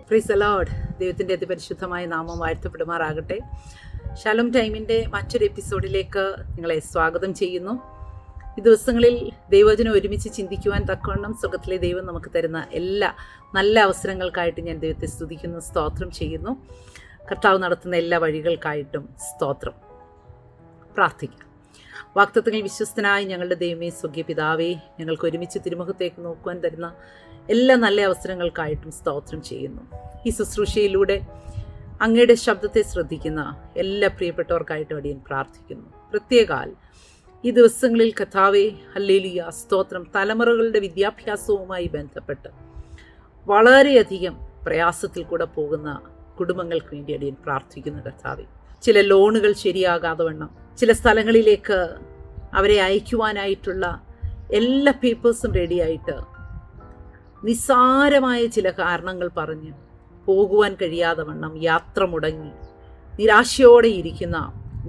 Praise the Lord. ദൈവത്തിൻ്റെ അതിപരിശുദ്ധമായ നാമം വാഴ്ത്തപ്പെടുമാറാകട്ടെ. ഷാലോം ടൈമിൻ്റെ മറ്റൊരു എപ്പിസോഡിലേക്ക് നിങ്ങളെ സ്വാഗതം ചെയ്യുന്നു. ഈ ദിവസങ്ങളിൽ ദൈവവചനം ഒരുമിച്ച് ചിന്തിക്കുവാൻ തക്കവണ്ണം സ്വർഗ്ഗത്തിലെ ദൈവം നമുക്ക് തരുന്ന എല്ലാ നല്ല അവസരങ്ങൾക്കായിട്ട് ഞാൻ ദൈവത്തെ സ്തുതിക്കുന്നു, സ്തോത്രം ചെയ്യുന്നു. കർത്താവ് നടത്തുന്ന എല്ലാ വഴികൾക്കായിട്ടും സ്തോത്രം. പ്രാർത്ഥിക്കാം. വാഗ്ദത്തങ്ങളിൽ വിശ്വസ്തനായി ഞങ്ങളുടെ ദൈവമേ, സ്വർഗ്ഗീയ പിതാവേ, ഞങ്ങൾക്ക് ഒരുമിച്ച് തിരുമുഖത്തേക്ക് നോക്കുവാൻ തരുന്ന എല്ലാ നല്ല അവസരങ്ങൾക്കായിട്ടും സ്തോത്രം ചെയ്യുന്നു. ഈ ശുശ്രൂഷയിലൂടെ അങ്ങയുടെ ശബ്ദത്തെ ശ്രദ്ധിക്കുന്ന എല്ലാ പ്രിയപ്പെട്ടവർക്കായിട്ടും അടിയൻ പ്രാർത്ഥിക്കുന്നു. പ്രത്യേകാൽ ഈ ദിവസങ്ങളിൽ കർത്താവേ, ഹല്ലേലൂയ, സ്തോത്രം, തലമുറകളുടെ വിദ്യാഭ്യാസവുമായി ബന്ധപ്പെട്ട് വളരെയധികം പ്രയാസത്തിൽ കൂടെ പോകുന്ന കുടുംബങ്ങൾക്ക് വേണ്ടി അടിയൻ പ്രാർത്ഥിക്കുന്നു. കർത്താവേ, ചില ലോണുകൾ ശരിയാകാതെ വണ്ണം ചില സ്ഥലങ്ങളിലേക്ക് അവരെ അയക്കുവാനായിട്ടുള്ള എല്ലാ പേപ്പേഴ്സും റെഡിയായിട്ട് നിസ്സാരമായ ചില കാരണങ്ങൾ പറഞ്ഞ് പോകുവാൻ കഴിയാതെ വണ്ണം യാത്ര മുടങ്ങി നിരാശയോടെ ഇരിക്കുന്ന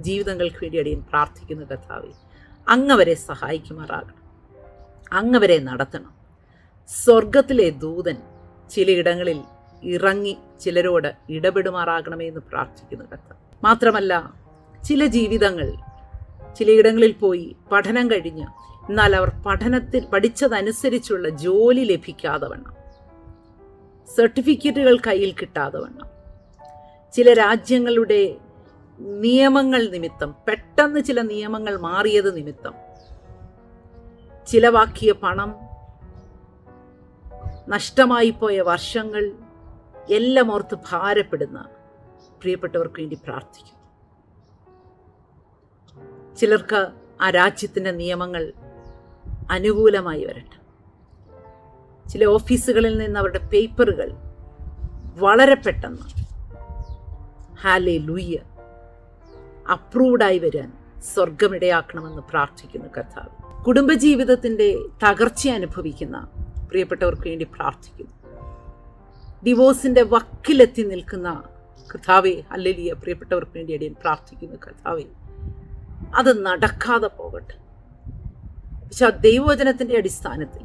ജീവിതങ്ങൾക്ക് വേണ്ടി അടിയൻ പ്രാർത്ഥിക്കുന്ന കർത്താവേ, അങ്ങവരെ സഹായിക്കുമാറാകണം, അങ്ങവരെ നടത്തണം. സ്വർഗത്തിലെ ദൂതൻ ചിലയിടങ്ങളിൽ ഇറങ്ങി ചിലരോട് ഇടപെടുമാറാകണമേ എന്ന് പ്രാർത്ഥിക്കുന്നു കർത്താവ്. മാത്രമല്ല, ചില ജീവിതങ്ങൾ ചിലയിടങ്ങളിൽ പോയി പഠനം കഴിഞ്ഞ് എന്നാൽ അവർ പഠനത്തിൽ പഠിച്ചതനുസരിച്ചുള്ള ജോലി ലഭിക്കാതെ വണ്ണം, സർട്ടിഫിക്കറ്റുകൾ കയ്യിൽ കിട്ടാതെ വണ്ണം, ചില രാജ്യങ്ങളുടെ നിയമങ്ങൾ നിമിത്തം, പെട്ടെന്ന് ചില നിയമങ്ങൾ മാറിയത് നിമിത്തം ചിലവാക്കിയ പണം, നഷ്ടമായി പോയ വർഷങ്ങൾ എല്ലാം ഓർത്ത് ഭാരപ്പെടുന്ന പ്രിയപ്പെട്ടവർക്ക് വേണ്ടി പ്രാർത്ഥിക്കും. ചിലർക്ക് ആ രാജ്യത്തിൻ്റെ നിയമങ്ങൾ അനുകൂലമായി വരട്ടെ. ചില ഓഫീസുകളിൽ നിന്ന് അവരുടെ പേപ്പറുകൾ വളരെ പെട്ടെന്ന് ഹല്ലേലൂയ അപ്രൂവ്ഡായി വരാൻ സ്വർഗമിടയാക്കണമെന്ന് പ്രാർത്ഥിക്കുന്നു കർത്താവ്. കുടുംബജീവിതത്തിൻ്റെ തകർച്ച അനുഭവിക്കുന്ന പ്രിയപ്പെട്ടവർക്ക് വേണ്ടി പ്രാർത്ഥിക്കുന്നു. ഡിവോഴ്സിൻ്റെ വക്കിലെത്തി നിൽക്കുന്ന കർത്താവേ, ഹല്ലേലൂയ, പ്രിയപ്പെട്ടവർക്ക് വേണ്ടി അടിയൻ പ്രാർത്ഥിക്കുന്നു കർത്താവേ, അത് നടക്കാതെ പോകട്ടെ. പക്ഷെ ആ ദൈവവചനത്തിൻ്റെ അടിസ്ഥാനത്തിൽ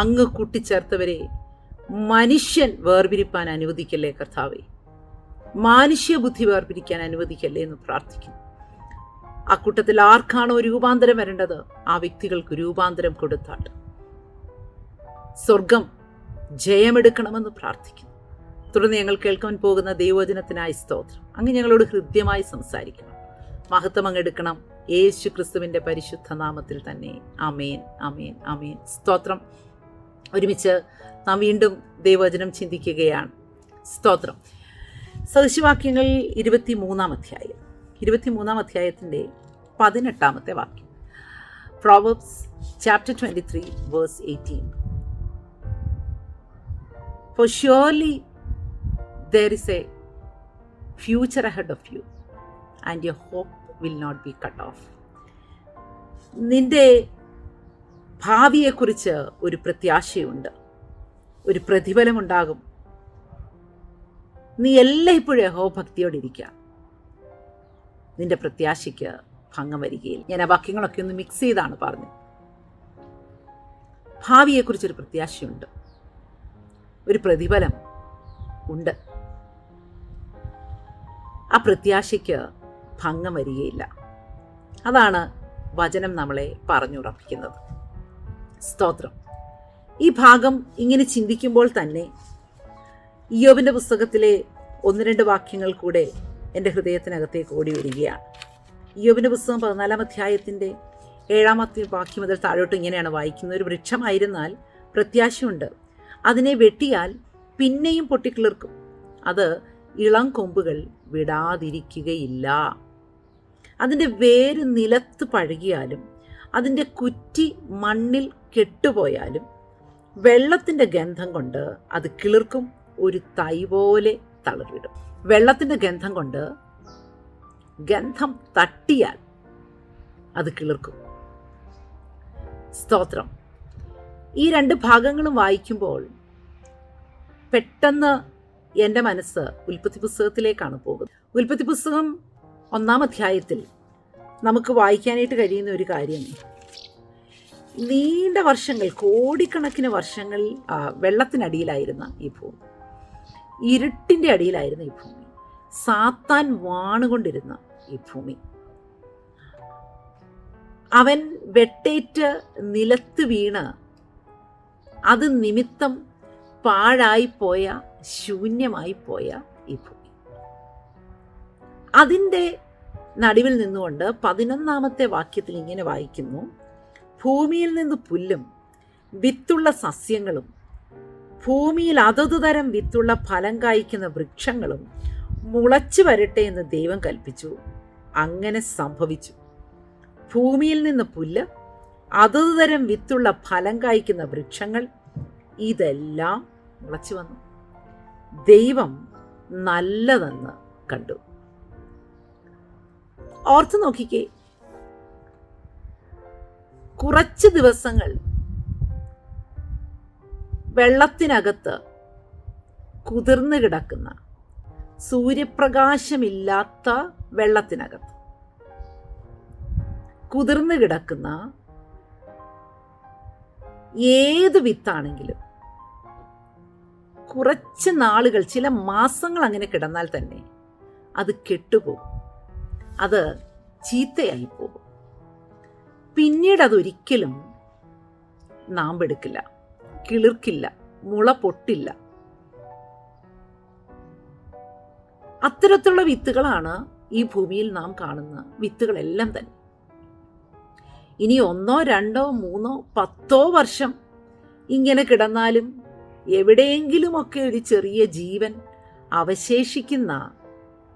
അങ്ങ് കൂട്ടിച്ചേർത്തവരെ മനുഷ്യൻ വേർപിരിപ്പാൻ അനുവദിക്കല്ലേ കർത്താവേ, മാനുഷ്യ ബുദ്ധി വേർപിരിക്കാൻ അനുവദിക്കല്ലേ എന്ന് പ്രാർത്ഥിക്കുന്നു. ആ കൂട്ടത്തിൽ ആർക്കാണോ രൂപാന്തരം വരേണ്ടത് ആ വ്യക്തികൾക്ക് രൂപാന്തരം കൊടുത്താട്ട് സ്വർഗം ജയമെടുക്കണമെന്ന് പ്രാർത്ഥിക്കുന്നു. തുടർന്ന് ഞങ്ങൾ കേൾക്കാൻ പോകുന്ന ദൈവവചനത്തിനായി സ്തോത്രം. അങ്ങ് ഞങ്ങളോട് ഹൃദ്യമായി സംസാരിക്കണം, മഹത്വം അങ്ങെടുക്കണം. യേശു ക്രിസ്തുവിൻ്റെ പരിശുദ്ധ നാമത്തിൽ തന്നെ ആമേൻ, ആമേൻ, ആമേൻ. സ്തോത്രം. ഒരുമിച്ച് നാം വീണ്ടും ദൈവവചനം ചിന്തിക്കുകയാണ്. സ്തോത്രം. സദൃശവാക്യങ്ങൾ 23 അധ്യായത്തിൻ്റെ 18 വാക്യം. Proverbs chapter 23 verse 18. For surely there is a future ahead of you and your hope will not be cut off. നിന്റെ ഭാവിയെക്കുറിച്ച് ഒരു പ്രത്യാശയുണ്ട്, ഒരു പ്രതിഫലമുണ്ടാകും. നീ എല്ലായ്പ്പോഴും യഹോവഭക്തിയോടെ ഇരിക്കുക, നിന്റെ പ്രത്യാശയ്ക്ക് ഭംഗം വരികയില്ല. ഞാൻ ആ വാക്യങ്ങളൊക്കെ ഒന്ന് മിക്സ് ചെയ്താണ് പറഞ്ഞത്. ഭാവിയെക്കുറിച്ചൊരു പ്രത്യാശയുണ്ട്, ഒരു പ്രതിഫലം ഉണ്ട്, ആ പ്രത്യാശയ്ക്ക് ഭംഗം വരികയില്ല. അതാണ് വചനം നമ്മളെ പറഞ്ഞുറപ്പിക്കുന്നത്. സ്തോത്രം. ഈ ഭാഗം ഇങ്ങനെ ചിന്തിക്കുമ്പോൾ തന്നെ ഇയ്യോബിൻ്റെ പുസ്തകത്തിലെ 1-2 വാക്യങ്ങൾ കൂടെ എൻ്റെ ഹൃദയത്തിനകത്തേക്ക് ഓടി വരികയാണ്. ഇയ്യോബിൻ്റെ പുസ്തകം 14 അധ്യായത്തിൻ്റെ 7 വാക്യം മുതൽ താഴോട്ട് ഇങ്ങനെയാണ് വായിക്കുന്നത്. ഒരു വൃക്ഷമായിരുന്നാൽ പ്രത്യാശയുണ്ട്, അതിനെ വെട്ടിയാൽ പിന്നെയും പൊട്ടിക്കിളിർക്കും, അത് ഇളം കൊമ്പുകൾ വിടാതിരിക്കുകയില്ല. അതിൻ്റെ വേര് നിലത്ത് പഴകിയാലും അതിൻ്റെ കുറ്റി മണ്ണിൽ കെട്ടുപോയാലും വെള്ളത്തിൻ്റെ ഗന്ധം കൊണ്ട് അത് കിളിർക്കും, ഒരു തൈ പോലെ തളിർവിടും. വെള്ളത്തിൻ്റെ ഗന്ധം കൊണ്ട് ഗന്ധം തട്ടിയാൽ അത് കിളിർക്കും. സ്തോത്രം. ഈ 2 ഭാഗങ്ങളും വായിക്കുമ്പോൾ പെട്ടെന്ന് എൻ്റെ മനസ്സ് ഉൽപ്പത്തി പുസ്തകത്തിലേക്കാണ് പോകുന്നത്. ഉൽപ്പത്തി പുസ്തകം 1 അധ്യായത്തിൽ നമുക്ക് വായിക്കാനായിട്ട് കഴിയുന്ന ഒരു കാര്യം, നീണ്ട വർഷങ്ങൾ, കോടിക്കണക്കിന് വർഷങ്ങൾ വെള്ളത്തിനടിയിലായിരുന്ന ഈ ഭൂമി ഇരുട്ടിൻ്റെ അടിയിലായിരുന്നു ഈ ഭൂമി. സാത്താൻ വാണുകൊണ്ടിരുന്ന ഈ ഭൂമി. അവൻ വെട്ടേറ്റ് നിലത്ത് വീണ് അത് നിമിത്തം പാഴായിപ്പോയ, ശൂന്യമായിപ്പോയ ഈ ഭൂമി. അതിൻ്റെ നടുവിൽ നിന്നുകൊണ്ട് 11-ാമത്തെ വാക്യത്തിൽ ഇങ്ങനെ വായിക്കുന്നു: ഭൂമിയിൽ നിന്ന് പുല്ലും വിത്തുള്ള സസ്യങ്ങളും ഭൂമിയിൽ അതതു തരം വിത്തുള്ള ഫലം കായ്ക്കുന്ന വൃക്ഷങ്ങളും മുളച്ചു വരട്ടെ എന്ന് ദൈവം കൽപ്പിച്ചു. അങ്ങനെ സംഭവിച്ചു. ഭൂമിയിൽ നിന്ന് പുല്ല്, അതതു തരം വിത്തുള്ള ഫലം കായ്ക്കുന്ന വൃക്ഷങ്ങൾ, ഇതെല്ലാം മുളച്ചു വന്നു. ദൈവം നല്ലതെന്ന് കണ്ടു. ഓർത്തു നോക്കിക്കേ, കുറച്ച് ദിവസങ്ങൾ വെള്ളത്തിനകത്ത് കുതിർന്നു കിടക്കുന്ന, സൂര്യപ്രകാശമില്ലാത്ത വെള്ളത്തിനകത്ത് കുതിർന്നു കിടക്കുന്ന ഏത് വിത്താണെങ്കിലും കുറച്ച് നാളുകൾ, ചില മാസങ്ങൾ അങ്ങനെ കിടന്നാൽ തന്നെ അത് കെട്ടുപോകും, അത് ചീത്തയായി പോകും. പിന്നീട് അതൊരിക്കലും നാമ്പെടുക്കില്ല, കിളിർക്കില്ല, മുള പൊട്ടില്ല. അത്തരത്തിലുള്ള വിത്തുകളാണ് ഈ ഭൂമിയിൽ നാം കാണുന്ന വിത്തുകളെല്ലാം തന്നെ. ഇനി 1, 2, 3, 10 വർഷം ഇങ്ങനെ കിടന്നാലും എവിടെയെങ്കിലുമൊക്കെ ഒരു ചെറിയ ജീവൻ അവശേഷിക്കുന്ന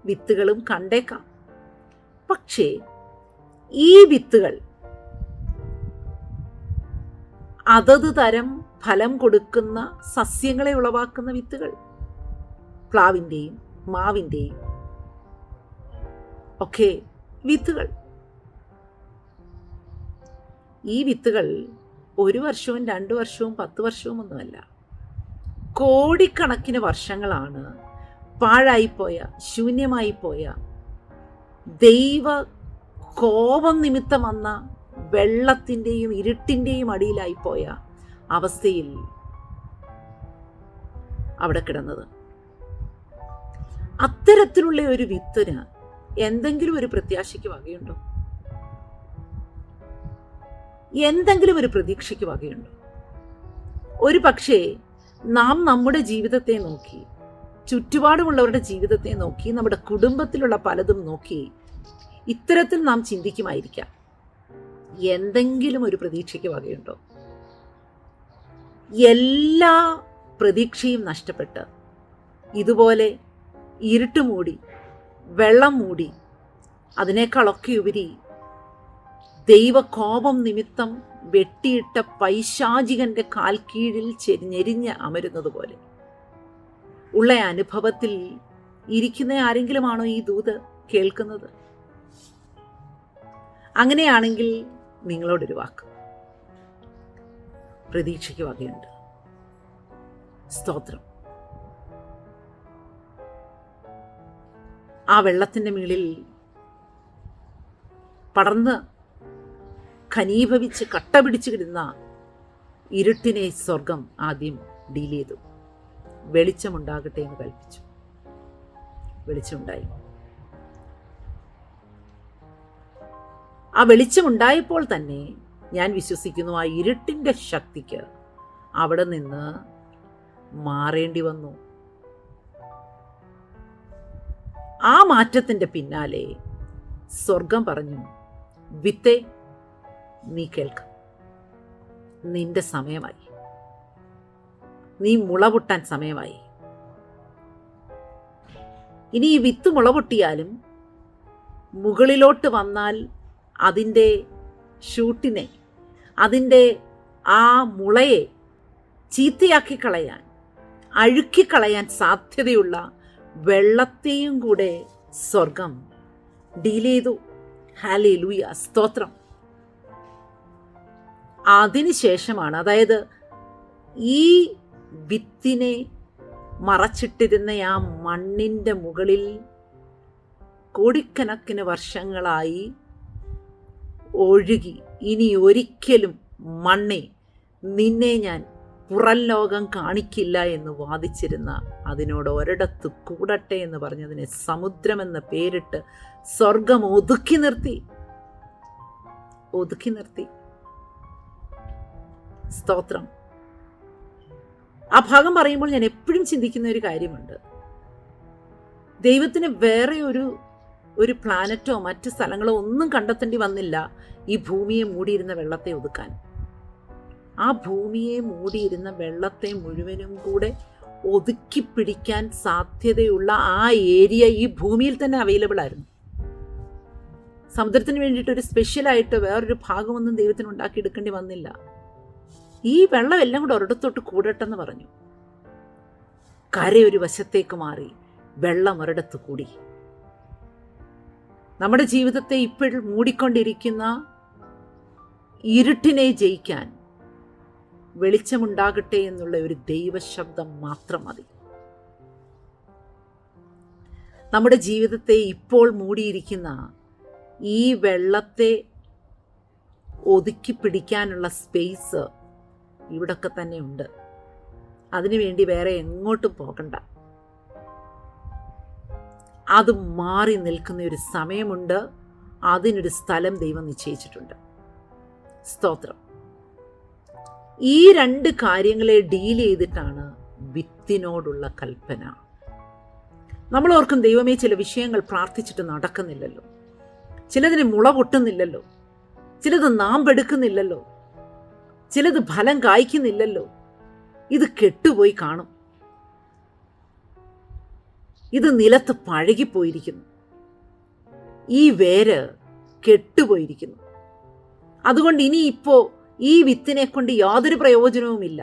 വിത്തുകളും കണ്ടേക്കാം. പക്ഷേ ഈ വിത്തുകൾ അതത് തരം ഫലം കൊടുക്കുന്ന സസ്യങ്ങളെ ഉളവാക്കുന്ന വിത്തുകൾ, പ്ലാവിൻ്റെയും മാവിൻ്റെയും ഒക്കെ വിത്തുകൾ. ഈ വിത്തുകൾ 1 വർഷവും 2 വർഷവും 10 വർഷവും ഒന്നുമല്ല, കോടിക്കണക്കിന് വർഷങ്ങളാണ് പാഴായിപ്പോയ, ശൂന്യമായിപ്പോയ, ദൈവ കോപം നിമിത്തം വന്ന വെള്ളത്തിൻ്റെയും ഇരുട്ടിൻ്റെയും അടിയിലായിപ്പോയ അവസ്ഥയിൽ അവിടെ കിടന്നത്. അത്തരത്തിലുള്ള ഒരു വിത്തിന് എന്തെങ്കിലും ഒരു പ്രത്യാശയ്ക്ക് വകയുണ്ടോ? എന്തെങ്കിലും ഒരു പ്രതീക്ഷയ്ക്ക് വകയുണ്ടോ? ഒരു പക്ഷേ നാം നമ്മുടെ ജീവിതത്തെ നോക്കി, ചുറ്റുപാടുമുള്ളവരുടെ ജീവിതത്തെ നോക്കി, നമ്മുടെ കുടുംബത്തിലുള്ള പലതും നോക്കി ഇത്തരത്തിൽ നാം ചിന്തിക്കുമായിരിക്കാം, എന്തെങ്കിലും ഒരു പ്രതീക്ഷയ്ക്ക് വകയുണ്ടോ? എല്ലാ പ്രതീക്ഷയും നഷ്ടപ്പെട്ട് ഇതുപോലെ ഇരുട്ട് മൂടി, വെള്ളം മൂടി, അതിനേക്കാളൊക്കെ ഉപരി ദൈവകോപം നിമിത്തം വെട്ടിയിട്ട പൈശാചികന്റെ കാൽ കീഴിൽ ഞെരിഞ്ഞ് അമരുന്നത് പോലെ ഉള്ള അനുഭവത്തിൽ ഇരിക്കുന്ന ആരെങ്കിലുമാണോ ഈ ദൂത് കേൾക്കുന്നത്? അങ്ങനെയാണെങ്കിൽ നിങ്ങളോടൊരു വാക്ക്: പ്രതീക്ഷയ്ക്ക് വകയുണ്ട്. സ്തോത്രം. ആ വെള്ളത്തിൻ്റെ മുകളിൽ പടർന്ന് ഘനീഭവിച്ച് കട്ട പിടിച്ചു കിടന്ന ഇരുട്ടിനെ സ്വർഗം ആദ്യം ഡീൽ ചെയ്തു. വെളിച്ചമുണ്ടാകട്ടെ എന്ന് കൽപ്പിച്ചു. വെളിച്ചമുണ്ടായി. ആ വെളിച്ചമുണ്ടായപ്പോൾ തന്നെ ഞാൻ വിശ്വസിക്കുന്നു ആ ഇരുട്ടിൻ്റെ ശക്തിക്ക് അവിടെ നിന്ന് മാറേണ്ടി വന്നു. ആ മാറ്റത്തിൻ്റെ പിന്നാലെ സ്വർഗം പറഞ്ഞു: വിത്തേ, നീ കേൾക്ക, നിന്റെ സമയമായി, നീ മുളപൊട്ടാൻ സമയമായി. ഇനി ഈ വിത്ത് മുളപൊട്ടിയാലും മുകളിലോട്ട് വന്നാൽ അതിൻ്റെ ഷൂട്ടിനെ, അതിൻ്റെ ആ മുളയെ ചീത്തയാക്കി കളയാൻ, അഴുക്കിക്കളയാൻ സാധ്യതയുള്ള വെള്ളത്തെയും കൂടെ സ്വർഗം ഡീൽ ചെയ്തു. ഹല്ലേലൂയ, സ്തോത്രം. അതിനുശേഷമാണ്, അതായത് ഈ വിത്തിനെ മറച്ചിട്ടിരുന്ന ആ മണ്ണിൻ്റെ മുകളിൽ കോടിക്കണക്കിന് വർഷങ്ങളായി ഒഴുകി, ഇനി ഒരിക്കലും മണ്ണേ, നിന്നെ ഞാൻ പുറം ലോകം കാണിക്കില്ല എന്ന് വാദിച്ചിരുന്ന, അതിനോട് ഒരിടത്ത് കൂടട്ടെ എന്ന് പറഞ്ഞതിനെ സമുദ്രമെന്ന പേരിട്ട് സ്വർഗം ഒതുക്കി നിർത്തി. സ്തോത്രം. ആ ഭാഗം പറയുമ്പോൾ ഞാൻ എപ്പോഴും ചിന്തിക്കുന്ന ഒരു കാര്യമുണ്ട്. ദൈവത്തിന് വേറെ ഒരു പ്ലാനറ്റോ മറ്റ് സ്ഥലങ്ങളോ ഒന്നും കണ്ടെത്തേണ്ടി വന്നില്ല ഈ ഭൂമിയെ മൂടിയിരുന്ന വെള്ളത്തെ ഒതുക്കാൻ. ആ ഭൂമിയെ മൂടിയിരുന്ന വെള്ളത്തെ മുഴുവനും കൂടെ ഒതുക്കി പിടിക്കാൻ സാധ്യതയുള്ള ആ ഏരിയ ഈ ഭൂമിയിൽ തന്നെ അവൈലബിൾ ആയിരുന്നു. സമുദ്രത്തിന് വേണ്ടിയിട്ട് ഒരു സ്പെഷ്യലായിട്ട് വേറൊരു ഭാഗമൊന്നും ദൈവത്തിന് ഉണ്ടാക്കിയെടുക്കേണ്ടി വന്നില്ല. ഈ വെള്ളം എല്ലാം കൂടെ ഒരിടത്തോട്ട് കൂടട്ടെന്ന് പറഞ്ഞു. കര ഒരു വശത്തേക്ക് മാറി, വെള്ളം ഒരിടത്ത് കൂടി. നമ്മുടെ ജീവിതത്തെ ഇപ്പോഴും മൂടിക്കൊണ്ടിരിക്കുന്ന ഇരുട്ടിനെ ജയിക്കാൻ വെളിച്ചമുണ്ടാകട്ടെ എന്നുള്ള ഒരു ദൈവശബ്ദം മാത്രം മതി. നമ്മുടെ ജീവിതത്തെ ഇപ്പോൾ മൂടിയിരിക്കുന്ന ഈ വെള്ളത്തെ ഒതുക്കി പിടിക്കാനുള്ള സ്പേസ് ഇവിടൊക്കെ തന്നെ ഉണ്ട്. അതിനുവേണ്ടി വേറെ എങ്ങോട്ടും പോകണ്ട. അത് മാറി നിൽക്കുന്ന ഒരു സമയമുണ്ട്. അതിനൊരു സ്ഥലം ദൈവം നിശ്ചയിച്ചിട്ടുണ്ട്. സ്തോത്രം. ഈ രണ്ട് കാര്യങ്ങളെ ഡീൽ ചെയ്തിട്ടാണ് വിത്തിനോടുള്ള കൽപ്പന. നമ്മൾ ഓർക്കും, ദൈവമേ, ചില വിഷയങ്ങൾ പ്രാർത്ഥിച്ചിട്ട് നടക്കുന്നില്ലല്ലോ, ചിലതിന് മുള പൊട്ടുന്നില്ലല്ലോ, ചിലത് നാമ്പെടുക്കുന്നില്ലല്ലോ, ചിലത് ഫലം കായ്ക്കുന്നില്ലല്ലോ, ഇത് കെട്ടുപോയി കാണും, ഇത് നിലത്ത് പഴകിപ്പോയിരിക്കുന്നു, ഈ വേര് കെട്ടുപോയിരിക്കുന്നു, അതുകൊണ്ട് ഇനിയിപ്പോ ഈ വിത്തിനെ കൊണ്ട് യാതൊരു പ്രയോജനവുമില്ല.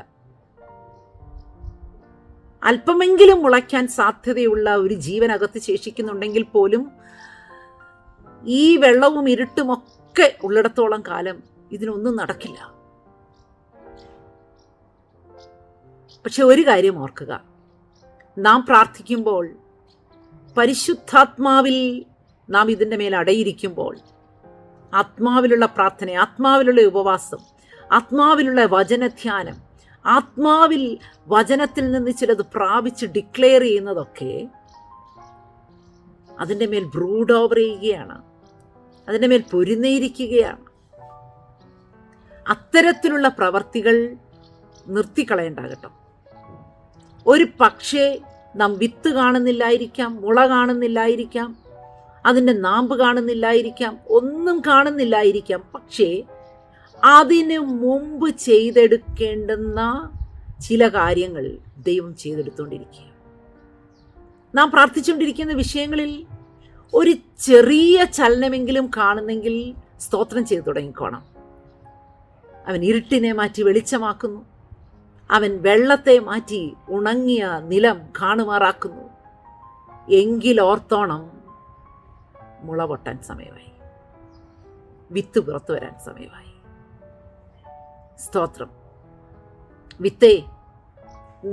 അല്പമെങ്കിലും മുളയ്ക്കാൻ സാധ്യതയുള്ള ഒരു ജീവനകത്ത് ശേഷിക്കുന്നുണ്ടെങ്കിൽ പോലും ഈ വെള്ളവും ഇരുട്ടുമൊക്കെ ഉള്ളിടത്തോളം കാലം ഇതിനൊന്നും നടക്കില്ല. പക്ഷെ ഒരു കാര്യം ഓർക്കുക, നാം പ്രാർത്ഥിക്കുമ്പോൾ പരിശുദ്ധാത്മാവിൽ നാം ഇതിൻ്റെ മേൽ അടയിരിക്കുമ്പോൾ, ആത്മാവിലുള്ള പ്രാർത്ഥന, ആത്മാവിലുള്ള ഉപവാസം, ആത്മാവിലുള്ള വചനധ്യാനം, ആത്മാവിൽ വചനത്തിൽ നിന്ന് ചിലത് പ്രാപിച്ച് ഡിക്ലെയർ ചെയ്യുന്നതൊക്കെ അതിൻ്റെ മേൽ ബ്രൂഡ് ഓവർ ചെയ്യുകയാണ്, അതിൻ്റെ മേൽ പൊരുന്നയിരിക്കുകയാണ്. അത്തരത്തിലുള്ള പ്രവർത്തികൾ നിർത്തിക്കളയണ്ടാകട്ടോ. ഒരു പക്ഷേ നാം വിത്ത് കാണുന്നില്ലായിരിക്കാം, മുള കാണുന്നില്ലായിരിക്കാം, അതിൻ്റെ നാമ്പ് കാണുന്നില്ലായിരിക്കാം, ഒന്നും കാണുന്നില്ലായിരിക്കാം. പക്ഷേ അതിന് മുമ്പ് ചെയ്തെടുക്കേണ്ടുന്ന ചില കാര്യങ്ങൾ ദൈവം ചെയ്തെടുത്തുകൊണ്ടിരിക്കുക. നാം പ്രാർത്ഥിച്ചുകൊണ്ടിരിക്കുന്ന വിഷയങ്ങളിൽ ഒരു ചെറിയ ചലനമെങ്കിലും കാണുന്നെങ്കിൽ സ്തോത്രം ചെയ്തു തുടങ്ങിക്കോണം. അവൻ ഇരുട്ടിനെ മാറ്റി വെളിച്ചമാക്കുന്നു, അവൻ വെള്ളത്തെ മാറ്റി ഉണങ്ങിയ നിലം കാണുമാറാക്കുന്നു. എങ്കിലോർത്തോണം, മുള പൊട്ടാൻ സമയമായി, വിത്ത് പുറത്തു വരാൻ സമയമായി. സ്തോത്രം. വിത്തേ,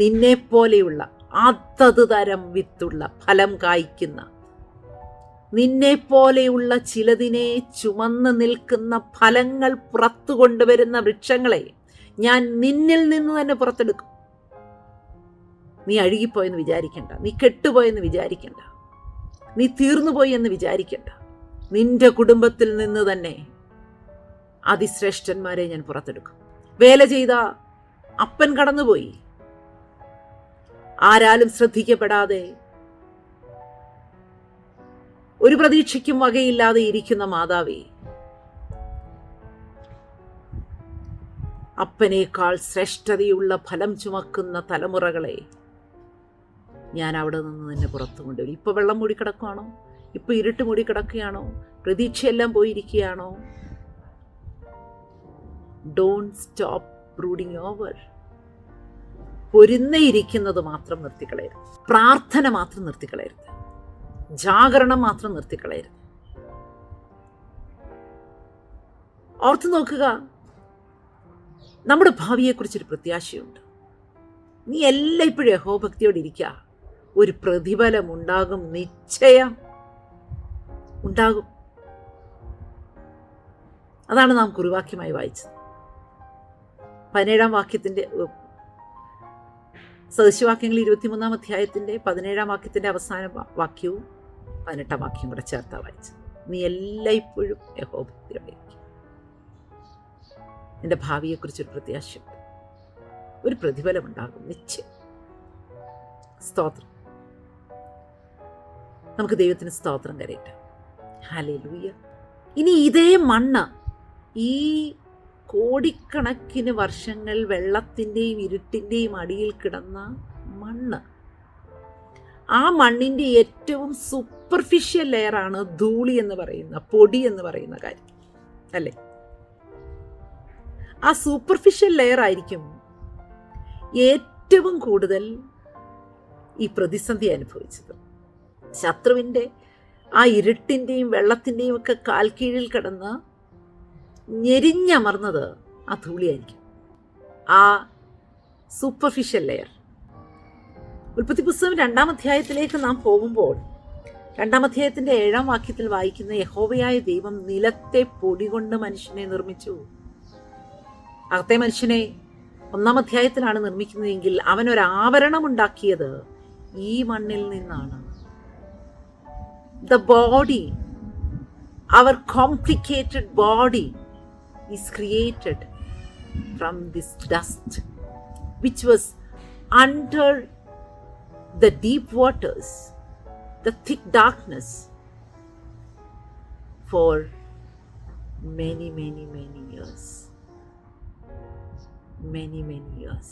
നിന്നെപ്പോലെയുള്ള അതത് തരം വിത്തുള്ള ഫലം കായ്ക്കുന്ന, നിന്നെപ്പോലെയുള്ള ചിലതിനെ ചുമന്ന് നിൽക്കുന്ന ഫലങ്ങൾ പുറത്തു കൊണ്ടുവരുന്ന വൃക്ഷങ്ങളെ ഞാൻ നിന്നിൽ നിന്ന് തന്നെ പുറത്തെടുക്കും. നീ അഴുകിപ്പോയെന്ന് വിചാരിക്കണ്ട, നീ കെട്ടുപോയെന്ന് വിചാരിക്കണ്ട, നീ തീർന്നുപോയി എന്ന് വിചാരിക്കണ്ട. നിന്റെ കുടുംബത്തിൽ നിന്ന് തന്നെ അതിശ്രേഷ്ഠന്മാരെ ഞാൻ പുറത്തെടുക്കും. വേല ചെയ്ത അപ്പൻ കടന്നുപോയി, ആരാലും ശ്രദ്ധിക്കപ്പെടാതെ ഒരു പ്രതീക്ഷയ്ക്കും വകയില്ലാതെ ഇരിക്കുന്ന മാതാവേ, അപ്പനേക്കാൾ ശ്രേഷ്ഠതയുള്ള ഫലം ചുമക്കുന്ന തലമുറകളെ ഞാൻ അവിടെ നിന്ന് തന്നെ പുറത്തു കൊണ്ടുവരും. ഇപ്പൊ വെള്ളം മൂടിക്കിടക്കുകയാണോ? ഇപ്പൊ ഇരുട്ട് മൂടിക്കിടക്കുകയാണോ? പ്രതീക്ഷയെല്ലാം പോയിരിക്കുകയാണോ? Don't stop brooding over. പൊരുന്നയിരിക്കുന്നത് മാത്രം നിർത്തിക്കളയരുത്, പ്രാർത്ഥന മാത്രം നിർത്തിക്കളയരുത്, ജാഗരണം മാത്രം നിർത്തിക്കളയരുത്. ഓർത്തു നോക്കുക, നമ്മുടെ ഭാവിയെക്കുറിച്ചൊരു പ്രത്യാശയുണ്ട്. നീ എല്ലാം ഇപ്പോഴും യഹോഭക്തിയോടെ ഇരിക്കുക. ഒരു പ്രതിഫലം ഉണ്ടാകും, നിശ്ചയം ഉണ്ടാകും. അതാണ് നാം കുറിവാക്യമായി വായിച്ചത്. 17-ാം വാക്യത്തിൻ്റെ സദൃശവാക്യങ്ങൾ 23 അധ്യായത്തിൻ്റെ 17 വാക്യത്തിൻ്റെ അവസാന വാക്യവും 18 വാക്യവും കൂടെ ചേർത്താ വായിച്ചു. നീ എല്ലായ്പ്പോഴും യഹോവഭക്തിയോടെയിരിക്കും. നിന്റെ ഭാവിയെക്കുറിച്ചൊരു പ്രത്യാശയുണ്ട്, ഒരു പ്രതിഫലമുണ്ടാകും നിശ്ചയം. സ്തോത്രം. നമുക്ക് ദൈവത്തിന് സ്തോത്രം കരയട്ടെ. ഹല്ലേലൂയ. ഇനി ഇതേ മണ്ണ്, ഈ കോടിക്കണക്കിന് വർഷങ്ങൾ വെള്ളത്തിൻ്റെയും ഇരുട്ടിൻ്റെയും അടിയിൽ കിടന്ന മണ്ണ്, ആ മണ്ണിൻ്റെ ഏറ്റവും സൂപ്പർഫിഷ്യൽ ലെയറാണ് ധൂളി എന്ന് പറയുന്ന, പൊടി എന്ന് പറയുന്ന കാര്യം അല്ലേ? ആ സൂപ്പർഫിഷ്യൽ ലെയർ ആയിരിക്കും ഏറ്റവും കൂടുതൽ ഈ പ്രതിസന്ധി അനുഭവിച്ചത്. ശത്രുവിൻ്റെ ആ ഇരുട്ടിൻ്റെയും വെള്ളത്തിൻ്റെയും ഒക്കെ കാൽക്കീഴിൽ കിടന്ന് ഞെരിഞ്ഞമർന്നത് ആ ധൂളിയായിരിക്കും, ആ സൂപ്പർഫിഷ്യൽ ലെയർ. ഉൽപ്പത്തി പുസ്തകം 2-ാം അധ്യായത്തിലേക്ക് നാം പോകുമ്പോൾ 2-ാം അധ്യായത്തിൻ്റെ 7-ാം വാക്യത്തിൽ വായിക്കുന്ന, യഹോവയായ ദൈവം നിലത്തെ പൊടി കൊണ്ട് മനുഷ്യനെ നിർമ്മിച്ചു. അകത്തെ മനുഷ്യനെ 1-ാം അധ്യായത്തിലാണ് നിർമ്മിക്കുന്നതെങ്കിൽ അവനൊരാവരണം ഉണ്ടാക്കിയത് ഈ മണ്ണിൽ നിന്നാണ്. The body, our complicated body is created from this dust which was under the deep waters, the thick darkness for many years. Many years.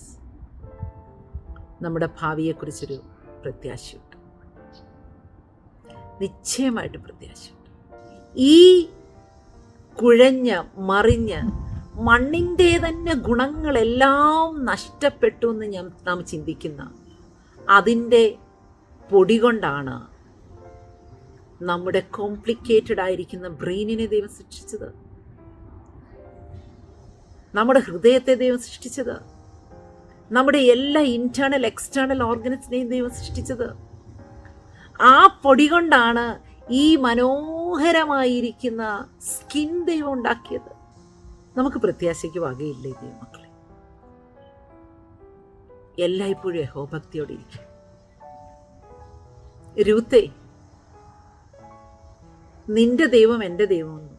നമ്മുടെ ഭാവിയെക്കുറിച്ചൊരു പ്രത്യാശയുണ്ട്, നിശ്ചയമായിട്ട് പ്രത്യാശയുണ്ട്. ഈ കുഴഞ്ഞ് മറിഞ്ഞ് മണ്ണിൻ്റെ തന്നെ ഗുണങ്ങളെല്ലാം നഷ്ടപ്പെട്ടു എന്ന് നാം ചിന്തിക്കുന്ന അതിൻ്റെ പൊടി കൊണ്ടാണ് നമ്മുടെ കോംപ്ലിക്കേറ്റഡ് ആയിരിക്കുന്ന ബ്രെയിനിനെ ദൈവം സൃഷ്ടിച്ചത്, നമ്മുടെ ഹൃദയത്തെ ദൈവം സൃഷ്ടിച്ചത്, നമ്മുടെ എല്ലാ ഇന്റേണൽ എക്സ്റ്റേണൽ ഓർഗൻസിനെയും ദൈവം സൃഷ്ടിച്ചത്. ആ പൊടി കൊണ്ടാണ് ഈ മനോഹരമായിരിക്കുന്ന സ്കിൻ ദൈവം ഉണ്ടാക്കിയത്. നമുക്ക് പ്രത്യാശയ്ക്ക് വകയില്ലേ ദൈവമക്കളെ? എല്ലായ്പ്പോഴും യഹോഭക്തിയോടെ ഇരിക്കും. രൂത്തേ, നിന്റെ ദൈവം എൻ്റെ ദൈവമെന്നും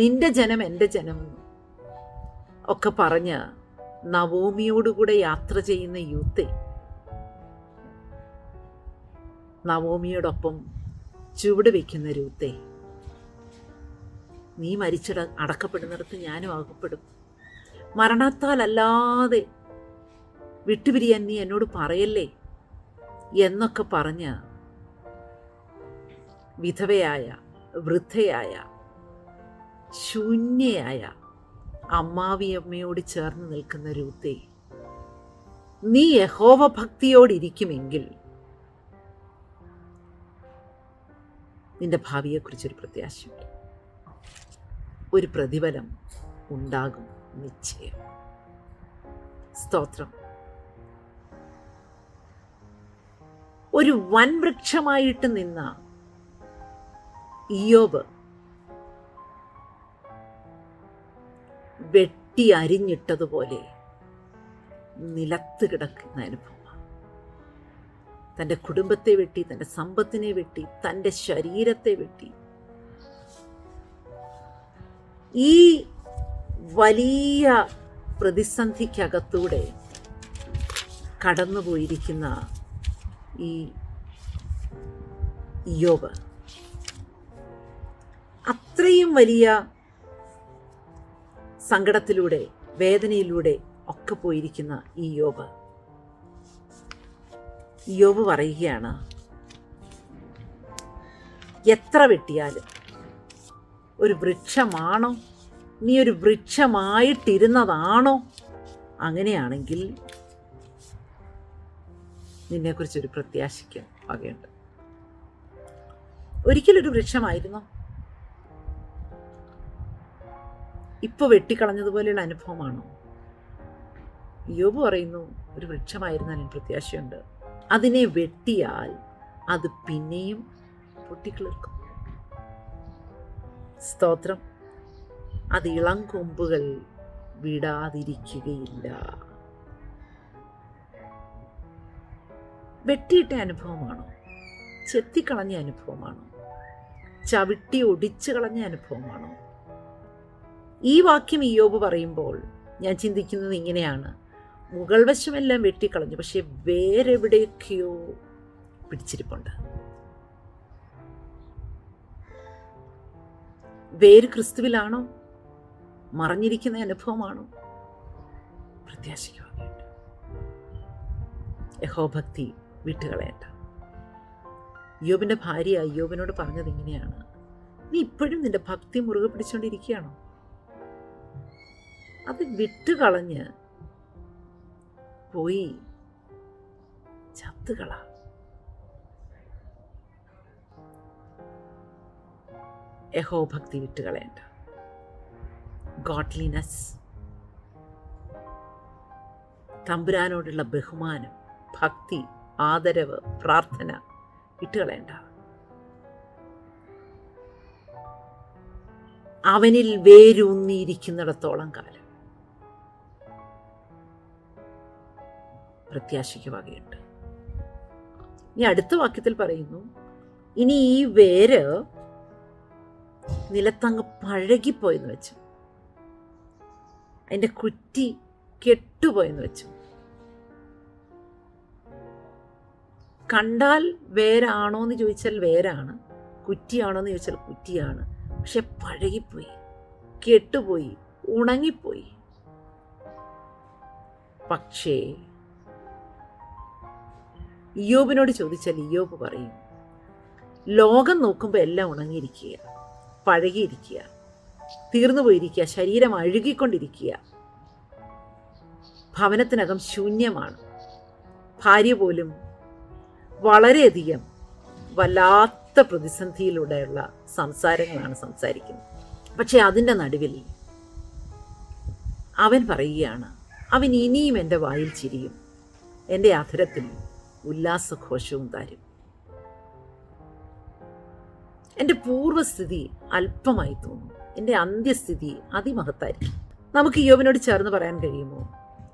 നിന്റെ ജനം എൻ്റെ ജനമെന്നും ഒക്കെ പറഞ്ഞ് നവോമിയോടുകൂടെ യാത്ര ചെയ്യുന്ന യൂത്തേ, നവോമിയോടൊപ്പം ചുവട് വയ്ക്കുന്ന രൂത്തേ, നീ അടക്കപ്പെടുന്നിടത്ത് ഞാനും അകപ്പെടും, മരണത്താലല്ലാതെ വിട്ടുപിരിയാൻ നീ എന്നോട് പറയല്ലേ എന്നൊക്കെ പറഞ്ഞ് വിധവയായ, വൃദ്ധയായ, ശൂന്യയായ അമ്മാവിയമ്മയോട് ചേർന്ന് നിൽക്കുന്ന രൂത്തേ, നീ യഹോവ ഭക്തിയോടിരിക്കുമെങ്കിൽ നിന്റെ ഭാവിയെക്കുറിച്ചൊരു പ്രത്യാശയുണ്ട്, ഒരു പ്രതിഫലം ഉണ്ടാകും നിശ്ചയം. സ്തോത്രം. ഒരു വൻവൃക്ഷമായിട്ട് നിന്ന ഇയ്യോബ് വെട്ടി അരിഞ്ഞിട്ടതുപോലെ നിലത്ത് കിടക്കുന്ന അനുഭവം. തൻ്റെ കുടുംബത്തെ വെട്ടി, തൻ്റെ സമ്പത്തിനെ വെട്ടി, തൻ്റെ ശരീരത്തെ വെട്ടി. ഈ വലിയ പ്രതിസന്ധിക്കകത്തൂടെ കടന്നുപോയിരിക്കുന്ന ഈ ഇയ്യോബ്, അത്രയും വലിയ സങ്കടത്തിലൂടെ, വേദനയിലൂടെ ഒക്കെ പോയിരിക്കുന്ന ഈ ഇയ്യോബ് പറയുകയാണ്, എത്ര വെട്ടിയാലും ഒരു വൃക്ഷമാണോ? നീ ഒരു വൃക്ഷമായിട്ടിരുന്നതാണോ? അങ്ങനെയാണെങ്കിൽ നിന്നെക്കുറിച്ചൊരു പ്രത്യാശയ്ക്ക് വകയുണ്ട്. ഒരിക്കലൊരു വൃക്ഷമായിരുന്നോ? ഇപ്പൊ വെട്ടിക്കളഞ്ഞതുപോലെയുള്ള അനുഭവമാണോ? യോബ് പറയുന്നു, ഒരു വൃക്ഷമായിരുന്നാൽ പ്രത്യാശയുണ്ട്. അതിനെ വെട്ടിയാൽ അത് പിന്നെയും പൊട്ടിക്കിളിർക്കും. സ്തോത്രം. അത് ഇളം കൊമ്പുകൾ വിടാതിരിക്കുകയില്ല. വെട്ടിയിട്ട അനുഭവമാണോ? ചെത്തിക്കളഞ്ഞ അനുഭവമാണോ? ചവിട്ടി ഒടിച്ചു കളഞ്ഞ അനുഭവമാണോ? ഈ വാക്യം ഇയ്യോബ് പറയുമ്പോൾ ഞാൻ ചിന്തിക്കുന്നത് ഇങ്ങനെയാണ്: മുകൾ വശമെല്ലാം വെട്ടിക്കളഞ്ഞു, പക്ഷെ വേരെവിടെയൊക്കെയോ പിടിച്ചിരിപ്പുണ്ട്. വേര് ക്രിസ്തുവിലാണോ? മറഞ്ഞിരിക്കുന്ന അനുഭവമാണോ? പ്രത്യാശിക്കുക. യഹോഭക്തി വിട്ടുകളയേണ്ട. ഇയ്യോബിന്റെ ഭാര്യ ഇയ്യോബിനോട് പറഞ്ഞത് ഇങ്ങനെയാണ്: നീ ഇപ്പോഴും നിന്റെ ഭക്തി മുറുകെ പിടിച്ചുകൊണ്ടിരിക്കുകയാണോ? അത് വിട്ടുകളഞ്ഞ് പോയി ചത്തുകള. യഹോഭക്തി വിട്ടുകളയേണ്ട. ഗോഡ്ലിനെസ്, തമ്പുരാനോടുള്ള ബഹുമാനം, ഭക്തി, ആദരവ്, പ്രാർത്ഥന വിട്ടുകളയേണ്ട. അവനിൽ വേരൂന്നിയിരിക്കുന്നിടത്തോളം കാലം പ്രത്യാശയ്ക്ക് വകയുണ്ട്. ഇനി അടുത്ത വാക്യത്തിൽ പറയുന്നു, ഇനി ഈ വേര് നിലത്തങ്ങ് പഴകിപ്പോയെന്ന് വെച്ചു, അതിൻ്റെ കുറ്റി കെട്ടുപോയെന്ന് വെച്ചു. കണ്ടാൽ വേരാണോ എന്ന് ചോദിച്ചാൽ വേരാണ്, കുറ്റിയാണോ എന്ന് ചോദിച്ചാൽ കുറ്റിയാണ്. പക്ഷെ പഴകിപ്പോയി, കെട്ടുപോയി, ഉണങ്ങിപ്പോയി. പക്ഷേ ഇയ്യോബിനോട് ചോദിച്ചാൽ ഇയ്യോബ് പറയും, ലോകം നോക്കുമ്പോൾ എല്ലാം ഉണങ്ങിയിരിക്കുക, പഴകിയിരിക്കുക, തീർന്നു പോയിരിക്കുക, ശരീരം അഴുകിക്കൊണ്ടിരിക്കുക, ഭവനത്തിനകം ശൂന്യമാണ്. ഭാര്യ പോലും വളരെയധികം വല്ലാത്ത പ്രതിസന്ധിയിലൂടെയുള്ള സംസാരങ്ങളാണ് സംസാരിക്കുന്നത്. പക്ഷെ അതിൻ്റെ നടുവിൽ അവൻ പറയുകയാണ്, അവൻ ഇനിയും എൻ്റെ വായിൽ ചിരിയും, എൻ്റെ അധരത്തിൽ ഉല്ലാസഘോഷവും തരും. എൻ്റെ പൂർവ്വസ്ഥിതി അല്പമായി തോന്നും, എൻ്റെ അന്ത്യസ്ഥിതി അതിമഹത്തായിരിക്കും. നമുക്ക് ഇയ്യോബിനോട് ചേർന്ന് പറയാൻ കഴിയുമോ?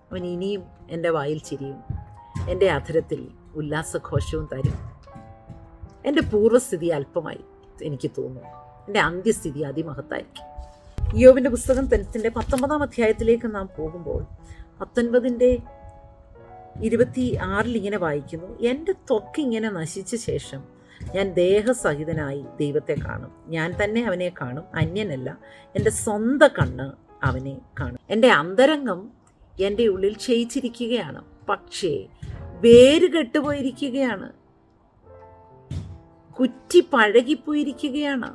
അവൻ ഇനിയും എൻ്റെ വായിൽ ചിരിയും, എൻ്റെ അധരത്തിൽ ഉല്ലാസഘോഷവും തരും. എൻ്റെ പൂർവ്വസ്ഥിതി അല്പമായി എനിക്ക് തോന്നും, എൻ്റെ അന്ത്യസ്ഥിതി അതിമഹത്തായിരിക്കും. ഇയ്യോബിൻ്റെ പുസ്തകം 19 അധ്യായത്തിലേക്ക് നാം പോകുമ്പോൾ 19:26 ഇങ്ങനെ വായിക്കുന്നു, എൻ്റെ ത്വക്ക് ഇങ്ങനെ നശിച്ച ശേഷം ഞാൻ ദേഹസഹിതനായി ദൈവത്തെ കാണും. ഞാൻ തന്നെ അവനെ കാണും, അന്യനല്ല. എൻ്റെ സ്വന്തം കണ്ണ് അവനെ കാണും. എൻ്റെ അന്തരംഗം എൻ്റെ ഉള്ളിൽ ക്ഷയിച്ചിരിക്കുകയാണ്, പക്ഷേ വേര് കെട്ടുപോയിരിക്കുകയാണ്, കുറ്റി പഴകിപ്പോയിരിക്കുകയാണ്,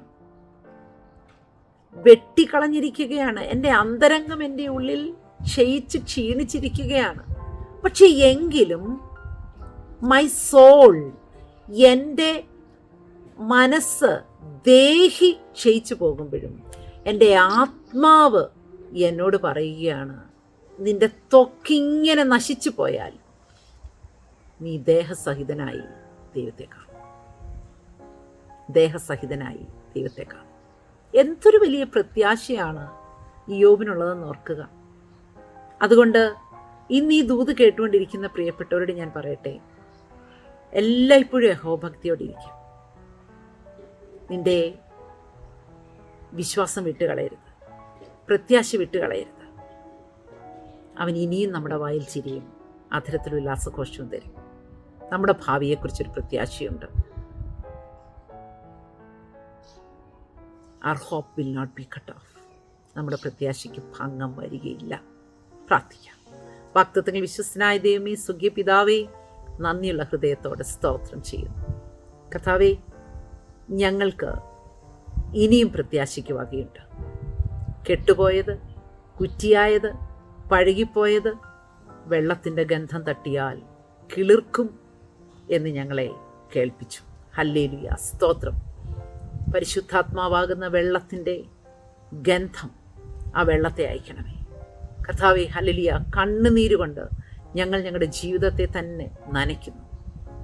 വെട്ടിക്കളഞ്ഞിരിക്കുകയാണ്. എൻ്റെ അന്തരംഗം എൻ്റെ ഉള്ളിൽ ക്ഷയിച്ച് ക്ഷീണിച്ചിരിക്കുകയാണ്. പക്ഷെ എങ്കിലും മൈ സോൾ, എൻ്റെ മനസ്സ്, ദേഹി ക്ഷയിച്ചു പോകുമ്പോഴും എൻ്റെ ആത്മാവ് എന്നോട് പറയുകയാണ്, നിന്റെ ത്വക്കിങ്ങനെ നശിച്ചു പോയാൽ നീ ദേഹസഹിതനായി ദൈവത്തെ കാണും, ദേഹസഹിതനായി ദൈവത്തെ കാണും. എന്തൊരു വലിയ പ്രത്യാശയാണ് ഇയ്യോബിനുള്ളതെന്ന് ഓർക്കുക. അതുകൊണ്ട് ഇന്ന് ഈ ദൂത് കേട്ടുകൊണ്ടിരിക്കുന്ന പ്രിയപ്പെട്ടവരോട് ഞാൻ പറയട്ടെ, എല്ലായ്പ്പോഴും യഹോഭക്തിയോടെ ഇരിക്കും. നിന്റെ വിശ്വാസം വിട്ടുകളയരുത്, പ്രത്യാശ വിട്ടുകളയരുത്. അവൻ ഇനിയും നമ്മുടെ വായിൽ ചിരിയും, അധരത്തിൽ ഉല്ലാസഘോഷവും തരും. നമ്മുടെ ഭാവിയെക്കുറിച്ചൊരു പ്രത്യാശയുണ്ട്. Our hope will not be cut off. നമ്മുടെ പ്രത്യാശയ്ക്ക് ഭംഗം വരികയില്ല. പ്രാർത്ഥിക്കാം. വാഗ്ദത്തങ്ങളിൽ വിശ്വസ്തനായ ദൈവമേ, സ്വർഗീയ പിതാവേ, നന്ദിയുള്ള ഹൃദയത്തോടെ സ്തോത്രം ചെയ്യുന്നു. കർത്താവേ, ഞങ്ങൾക്ക് ഇനിയും പ്രത്യാശയ്ക്ക് വകയുണ്ട്. കെട്ടുപോയത്, കുറ്റിയായത്, പഴകിപ്പോയത് വെള്ളത്തിൻ്റെ ഗന്ധം തട്ടിയാൽ കിളിർക്കും എന്ന് ഞങ്ങളെ കേൾപ്പിച്ചു. ഹല്ലേലൂയ, സ്തോത്രം. പരിശുദ്ധാത്മാവാകുന്ന വെള്ളത്തിൻ്റെ ഗന്ധം ആ വെള്ളത്തെ അയക്കണമേ കർത്താവേ. ഹല്ലേലൂയ. കണ്ണുനീരുകൊണ്ട് ഞങ്ങൾ ഞങ്ങളുടെ ജീവിതത്തെ തന്നെ നനയ്ക്കുന്നു.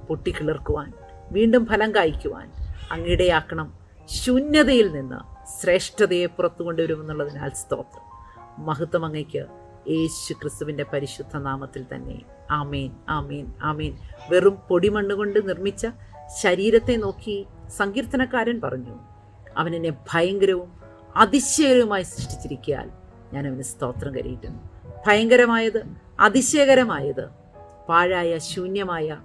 പൊട്ടിക്കിളിർക്കുവാൻ, വീണ്ടും ഫലം കായ്ക്കുവാൻ അങ്ങിടയാക്കണം. ശൂന്യതയിൽ നിന്ന് ശ്രേഷ്ഠതയെ പുറത്തു കൊണ്ടുവരുമെന്നുള്ളതിനാൽ സ്തോത്രം. മഹത്വം അങ്ങയ്ക്ക് യേശു ക്രിസ്തുവിൻ്റെ പരിശുദ്ധ നാമത്തിൽ തന്നെ. ആമേൻ, ആമേൻ, ആമേൻ. വെറും പൊടിമണ്ണ് കൊണ്ട് നിർമ്മിച്ച ശരീരത്തെ നോക്കി സങ്കീർത്തനക്കാരൻ പറഞ്ഞു, അവനെന്നെ ഭയങ്കരവും അതിശയകരവുമായി സൃഷ്ടിച്ചിരിക്കാൻ ഞാൻ അവന് സ്തോത്രം കരയിട്ടുന്നു. ഭയങ്കരമായത്, അതിശയകരമായത്, പാഴായ ശൂന്യമായ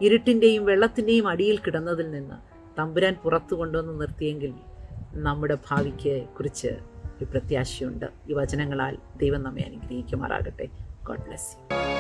ഇരുട്ടിൻ്റെയും വെള്ളത്തിൻ്റെയും അടിയിൽ കിടന്നതിൽ നിന്ന് തമ്പുരാൻ പുറത്തു കൊണ്ടുവന്ന് നിർത്തിയെങ്കിൽ നമ്മുടെ ഭാവിക്ക് കുറിച്ച് ഒരു പ്രത്യാശയുണ്ട്. ഈ വചനങ്ങളാൽ ദൈവം നമ്മെ അനുഗ്രഹിക്കുമാറാകട്ടെ. God bless you.